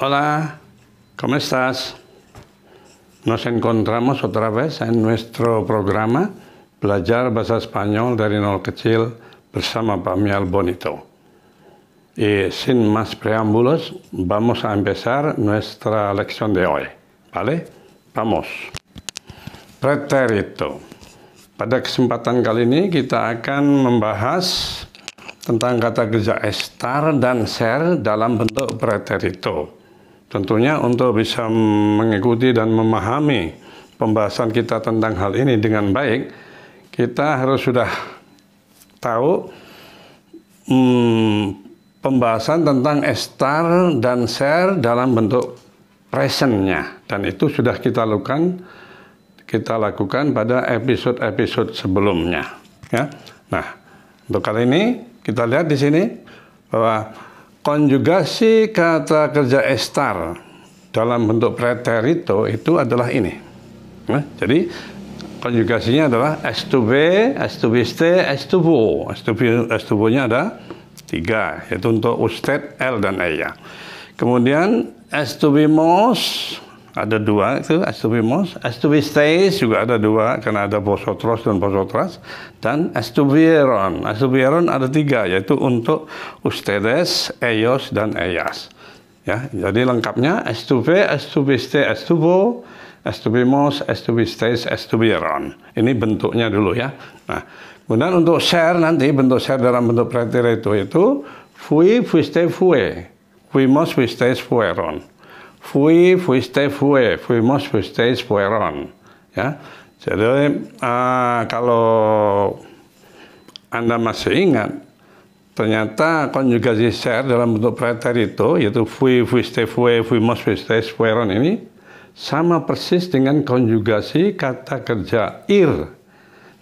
Hola, ¿cómo estás? Nos encontramos otra vez en nuestro programa Belajar Bahasa Spanyol dari Nol Kecil bersama Pak Mial Bonito. Y sin más preámbulos, vamos a empezar nuestra lección de hoy. ¿Vale? Vamos. Pretérito. Pada kesempatan kali ini kita akan membahas tentang kata kerja estar dan ser dalam bentuk pretérito. Tentunya untuk bisa mengikuti dan memahami pembahasan kita tentang hal ini dengan baik, kita harus sudah tahu pembahasan tentang estar dan ser dalam bentuk present-nya. Dan itu sudah kita lakukan pada episode-episode sebelumnya. Ya. Nah, untuk kali ini kita lihat di sini bahwa konjugasi kata kerja estar dalam bentuk pretérito itu adalah ini. Nah, jadi konjugasinya adalah estuve, estuviste, estuvo. Estuvo-nya ada 3, yaitu untuk usted, el, dan ella. Kemudian estuvimos ada 2, itu estuvimos. Estuvisteis juga ada 2 karena ada vosotros dan vosotras. Dan estuvieron. Estuvieron ada 3, yaitu untuk ustedes, ellos, dan ellas. Ya, jadi lengkapnya estuve, estuviste, estuvo, estuvimos, estuvisteis, estuvieron. Ini bentuknya dulu ya. Nah, kemudian untuk ser nanti bentuk ser dalam bentuk pretérito itu fui, fuiste, fue, fuimos, fuisteis, fueron. Fui, fuiste, fue, fuimos, fuisteis, fueron. Ya, jadi kalau Anda masih ingat, ternyata konjugasi ser dalam bentuk pretérito, yaitu fui, fuiste, fue, fuimos, fuisteis, fueron ini sama persis dengan konjugasi kata kerja ir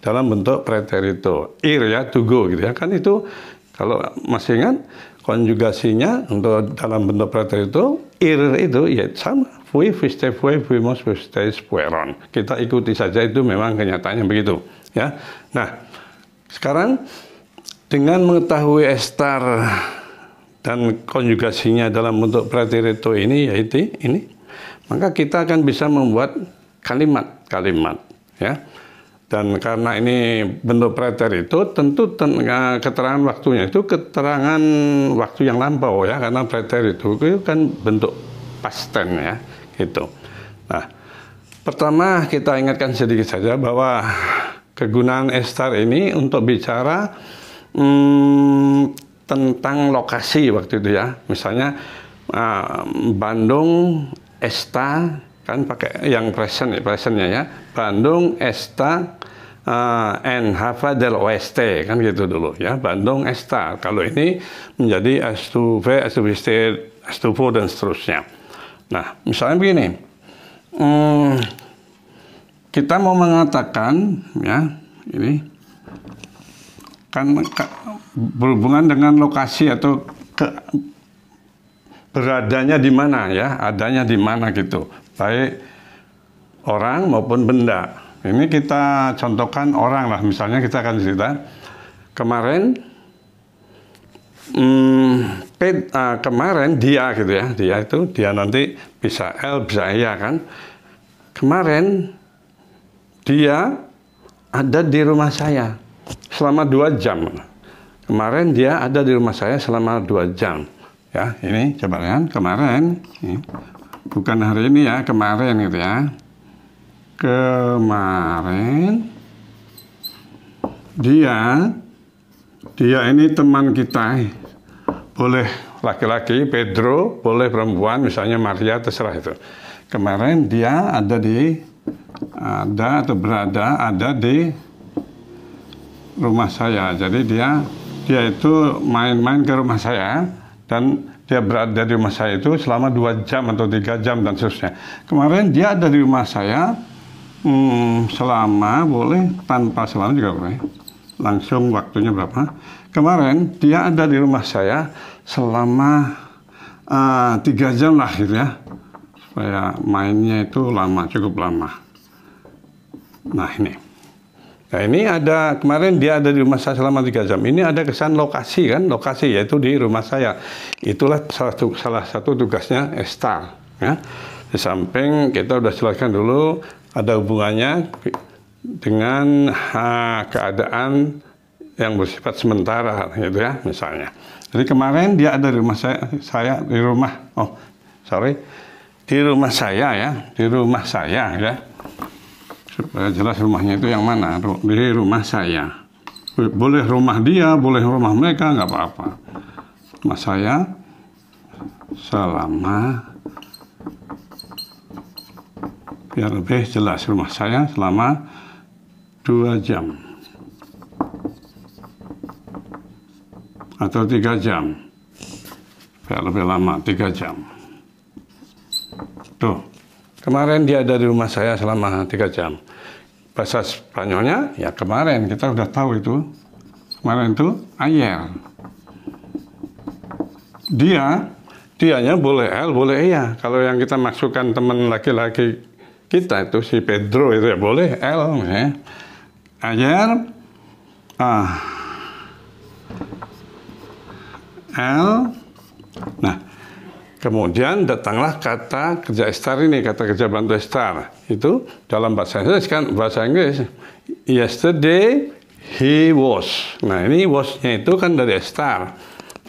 dalam bentuk pretérito. Ir ya, to go gitu ya. Kan itu kalau masih ingat konjugasinya untuk dalam bentuk pretérito ir itu ya sama. Fui, fuiste, fue, fuimos, fuisteis, fueron. Kita ikuti saja, itu memang kenyataannya begitu. Ya. Nah, sekarang dengan mengetahui estar dan konjugasinya dalam bentuk pretérito ini, yaitu ini, maka kita akan bisa membuat kalimat-kalimat. Ya. Dan karena ini bentuk pretérito, tentu keterangan waktunya itu keterangan waktu yang lampau ya, karena pretérito itu kan bentuk past tense ya, gitu. Nah, pertama kita ingatkan sedikit saja bahwa kegunaan estar ini untuk bicara tentang lokasi waktu itu ya. Misalnya Bandung está, kan pakai yang presentnya ya. Bandung está en Java del Oeste, kan gitu dulu ya. Bandung está. Kalau ini menjadi estuve, estuviste, estuvo, dan seterusnya. Nah, misalnya begini, kita mau mengatakan ya, ini kan berhubungan dengan lokasi atau beradanya di mana ya, adanya di mana gitu, baik orang maupun benda. Ini kita contohkan orang lah, misalnya kita akan cerita kemarin kemarin dia gitu ya, dia nanti bisa el bisa iya kan. Kemarin dia ada di rumah saya selama 2 jam. Kemarin dia ada di rumah saya selama 2 jam. Ya, ini coba lihat kemarin, ini. Bukan hari ini ya, kemarin gitu ya. Kemarin dia ini teman kita, boleh laki-laki Pedro, boleh perempuan misalnya Maria, terserah itu. Kemarin dia ada di rumah saya. Jadi dia itu main-main ke rumah saya dan dia berada di rumah saya itu selama 2 jam atau 3 jam dan seterusnya. Kemarin dia ada di rumah saya selama, boleh tanpa selama juga boleh. Langsung waktunya berapa? Kemarin dia ada di rumah saya selama 3 jam lah gitu ya. Supaya mainnya itu lama, cukup lama. Nah ini. Nah ini ada, kemarin dia ada di rumah saya selama 3 jam. Ini ada kesan lokasi kan, lokasi yaitu di rumah saya. Itulah salah satu tugasnya Estar. Ya. Di samping kita udah jelaskan dulu ada hubungannya dengan keadaan yang bersifat sementara, gitu ya, misalnya. Jadi kemarin dia ada di rumah saya di rumah, di rumah saya ya, di rumah saya ya. Supaya jelas rumahnya itu yang mana, di rumah saya. Boleh rumah dia, boleh rumah mereka, nggak apa-apa. Rumah saya selama, biar lebih jelas, rumah saya selama 2 jam. Atau 3 jam. Biar lebih lama, 3 jam. Tuh, kemarin dia ada di rumah saya selama 3 jam. Bahasa Spanyolnya, ya kemarin, kita udah tahu itu. Kemarin itu, ayer. Dianya boleh L, boleh iya. Kalau yang kita masukkan teman laki-laki kita itu, si Pedro itu ya boleh L. Ya. Ayer, L. Nah, kemudian datanglah kata kerja Estar ini, kata kerja bantu Estar. Itu dalam bahasa Inggris kan, bahasa Inggris. Yesterday he was. Nah, ini was-nya itu kan dari Estar.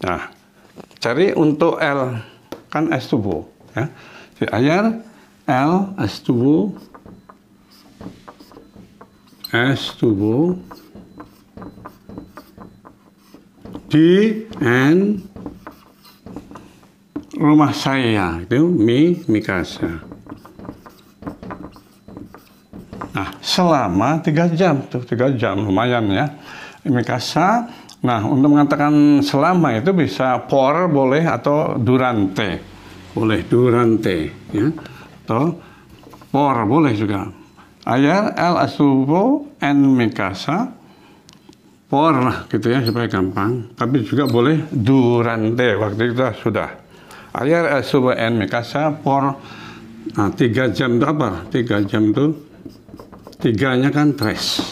Nah, cari untuk L, kan estuvo. Ya. Jadi ayer, L, estuvo, di rumah saya itu mi casa. Nah, selama 3 jam tuh, 3 jam lumayan ya. Mi casa. Nah, untuk mengatakan selama itu bisa por boleh atau durante. Boleh durante ya. Atau por boleh juga. Ayer el estuvo en mi casa. Por gitu ya supaya gampang, tapi juga boleh durante, waktu itu sudah. Ayer estuvo en mi casa por 3 jam itu apa? 3 jam itu 3-nya kan tres.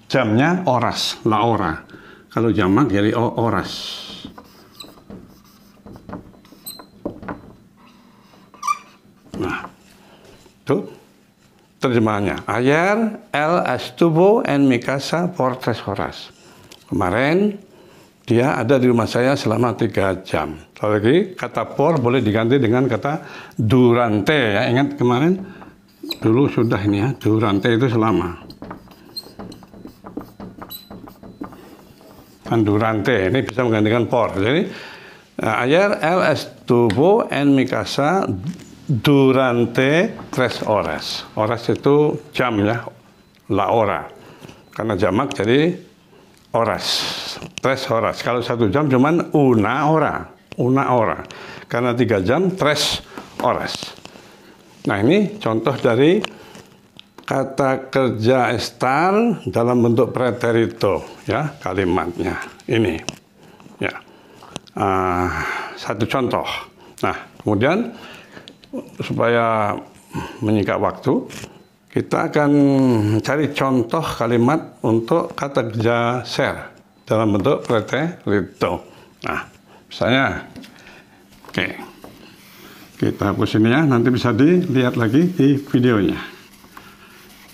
Jamnya horas, la hora. Kalau jamak jadi horas. Nah, itu terjemahannya. Ayer el estuvo en mi casa por 3 horas. Kemarin dia ada di rumah saya selama 3 jam. Lagi kata por boleh diganti dengan kata durante ya. Ingat kemarin dulu sudah ini ya, durante itu selama. Kan durante ini bisa menggantikan por. Jadi ayer el estuvo en mi casa durante 3 horas. Horas itu jam ya, la hora. Karena jamak jadi horas, 3 horas. Kalau 1 jam cuman una hora. Karena 3 jam, 3 horas. Nah ini contoh dari kata kerja estar dalam bentuk preterito ya, kalimatnya ini ya. Satu contoh. Nah kemudian supaya menyingkat waktu, kita akan cari contoh kalimat untuk kata kerja ser dalam bentuk preterito. Nah, misalnya, oke, kita hapus ini ya, nanti bisa dilihat lagi di videonya.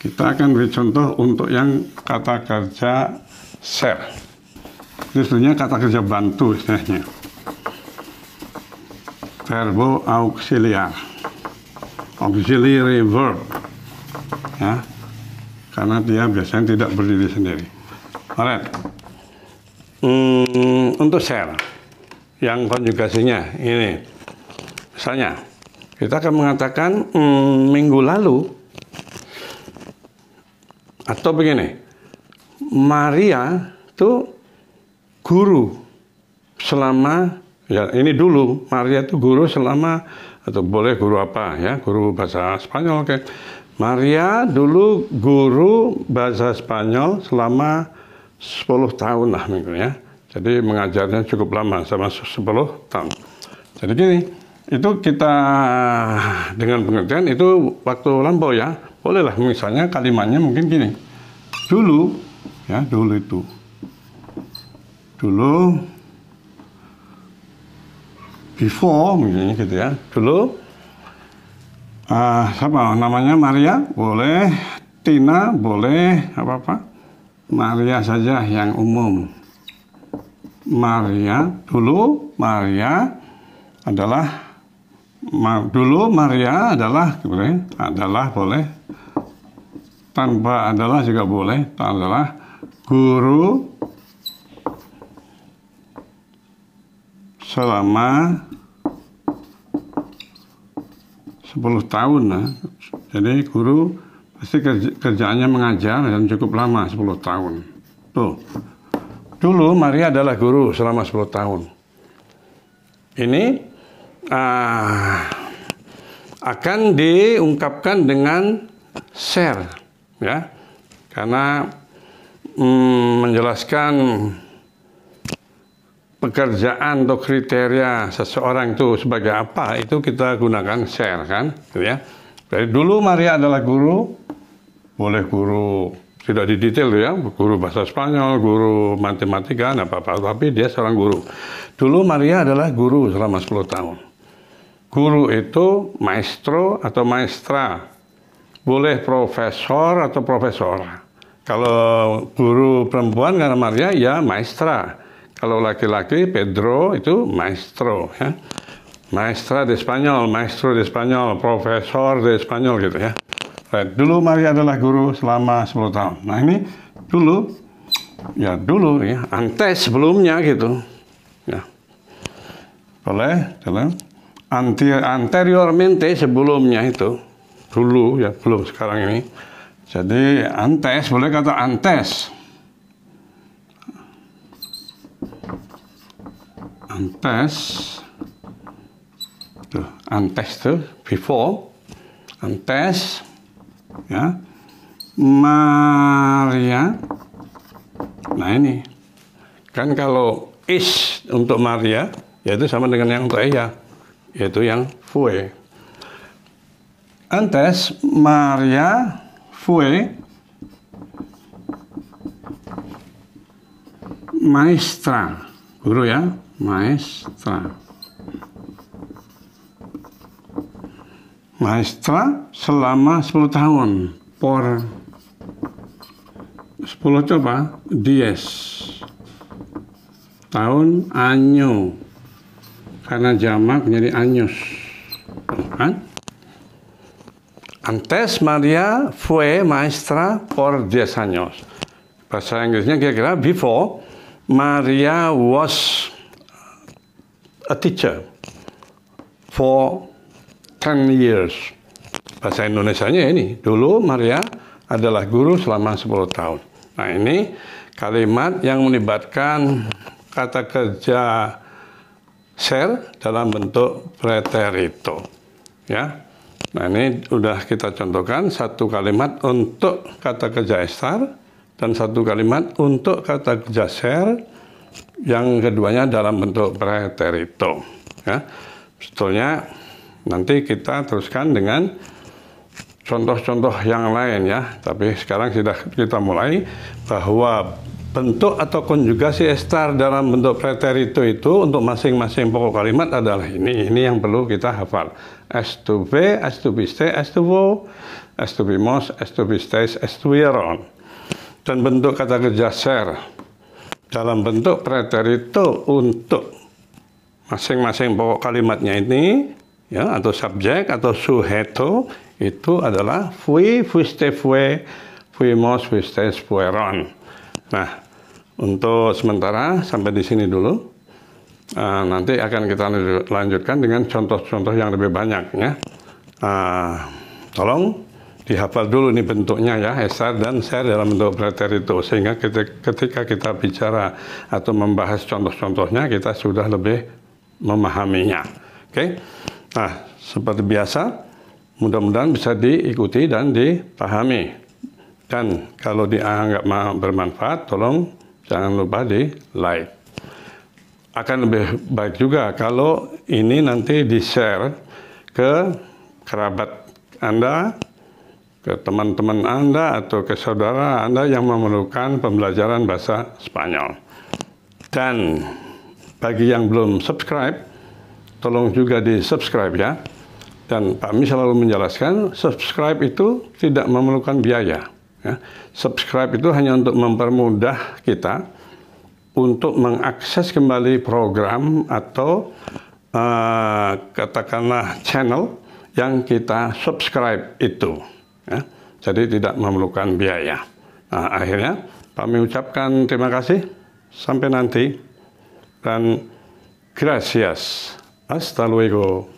Kita akan beri contoh untuk yang kata kerja ser. Itu sebenarnya kata kerja bantu istilahnya. Verbo auxiliar, auxiliary verb. Ya, karena dia biasanya tidak berdiri sendiri. Alright. Untuk share yang konjugasinya ini, misalnya kita akan mengatakan minggu lalu, atau begini, Maria itu guru selama, ya ini dulu, Maria itu guru selama, atau boleh guru apa ya, guru bahasa Spanyol kayak. Maria dulu guru bahasa Spanyol selama 10 tahun lah minggu ya. Jadi mengajarnya cukup lama, sama 10 tahun. Jadi gini, itu kita dengan pengertian itu waktu lampau ya. Bolehlah misalnya kalimatnya mungkin gini. dulu, ya dulu itu, dulu, before, misalnya gitu ya, dulu, siapa namanya Maria, boleh, Tina, boleh, apa-apa, Maria saja yang umum. Maria, dulu Maria adalah, dulu Maria adalah boleh, tanpa adalah juga boleh, adalah guru selama 10 tahun. Nah. Jadi guru pasti kerjaannya mengajar dan cukup lama, 10 tahun. Tuh. Dulu Maria adalah guru selama 10 tahun. Ini akan diungkapkan dengan share, ya, karena menjelaskan pekerjaan atau kriteria seseorang itu sebagai apa, itu kita gunakan share, kan, gitu ya. Jadi dulu Maria adalah guru, boleh guru tidak didetail ya, guru bahasa Spanyol, guru matematika, apa-apa, tapi dia seorang guru. Dulu Maria adalah guru selama 10 tahun. Guru itu maestro atau maestra, boleh profesor atau profesora. Kalau guru perempuan karena Maria ya maestra. Kalau laki-laki Pedro itu maestro, ya. Maestra de Spanyol, maestro de Spanyol, profesor de Spanyol gitu ya. Right. Dulu Maria adalah guru selama 10 tahun. Nah ini dulu ya, antes sebelumnya gitu. Ya. Boleh, jalan. Anteriormente sebelumnya itu. Dulu ya, belum sekarang ini. Jadi antes, boleh kata antes. Antes tuh before, antes, ya, Maria. Nah ini kan kalau is untuk Maria, yaitu sama dengan yang untuk ella, yaitu yang fue. Antes Maria fue maestra, guru ya. Maestra selama 10 tahun. Por 10 coba 10 tahun, año, karena jamak menjadi años, kan? Antes Maria fue maestra por 10 años. Bahasa Inggrisnya kira-kira before Maria was a teacher for 10 years. Bahasa Indonesianya ini, dulu Maria adalah guru selama 10 tahun. Nah ini kalimat yang melibatkan kata kerja share dalam bentuk preterito. Ya. Nah ini sudah kita contohkan satu kalimat untuk kata kerja estar dan satu kalimat untuk kata kerja share, yang keduanya dalam bentuk preterito. Ya. Sebetulnya nanti kita teruskan dengan contoh-contoh yang lain ya. Tapi sekarang sudah kita mulai bahwa bentuk atau konjugasi estar dalam bentuk preterito itu untuk masing-masing pokok kalimat adalah ini. Ini yang perlu kita hafal. Estuve, estuviste, estuvo, estuvimos, estuvisteis, estuvieron. Dan bentuk kata kerja share dalam bentuk preterito untuk masing-masing pokok kalimatnya ini, ya, atau subjek atau sujeto, itu adalah fui, fuiste, fue, fuimos, fuistes, fueron. Nah, untuk sementara sampai di sini dulu. Nanti akan kita lanjutkan dengan contoh-contoh yang lebih banyak ya. Tolong dihafal dulu nih bentuknya ya, estar dan share dalam bentuk preterito, sehingga ketika kita bicara atau membahas contoh-contohnya kita sudah lebih memahaminya. Oke. Nah, seperti biasa, mudah-mudahan bisa diikuti dan dipahami. Dan kalau dianggap bermanfaat, tolong jangan lupa di like. Akan lebih baik juga kalau ini nanti di-share ke kerabat Anda, ke teman-teman Anda atau ke saudara Anda yang memerlukan pembelajaran bahasa Spanyol. Dan bagi yang belum subscribe, tolong juga di-subscribe ya. Dan Pak Mi selalu menjelaskan, subscribe itu tidak memerlukan biaya. Ya. Subscribe itu hanya untuk mempermudah kita untuk mengakses kembali program atau katakanlah channel yang kita subscribe itu. Ya. Jadi tidak memerlukan biaya. Nah, akhirnya Pak Mi ucapkan terima kasih. Sampai nanti. Dan gracias. Hasta luego.